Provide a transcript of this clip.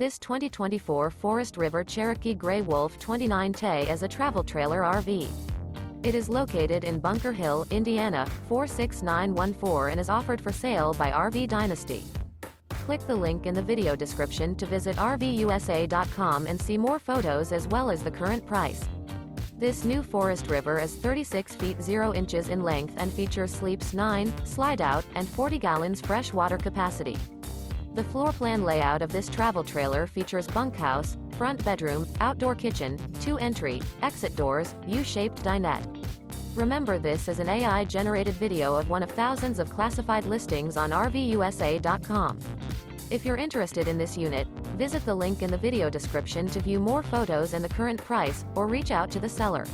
This 2024 Forest River Cherokee Grey Wolf 29T is a travel trailer RV. It is located in Bunker Hill, Indiana, 46914 and is offered for sale by RV Dynasty. Click the link in the video description to visit RVUSA.com and see more photos as well as the current price. This new Forest River is 36 feet 0 inches in length and features sleeps 9, Slideout, and 40 gallons fresh water capacity. The floor plan layout of this travel trailer features bunkhouse, front bedroom, outdoor kitchen, 2 entry, exit doors, U-shaped dinette. Remember, this is an AI-generated video of one of thousands of classified listings on RVUSA.com. If you're interested in this unit, visit the link in the video description to view more photos and the current price, or reach out to the seller.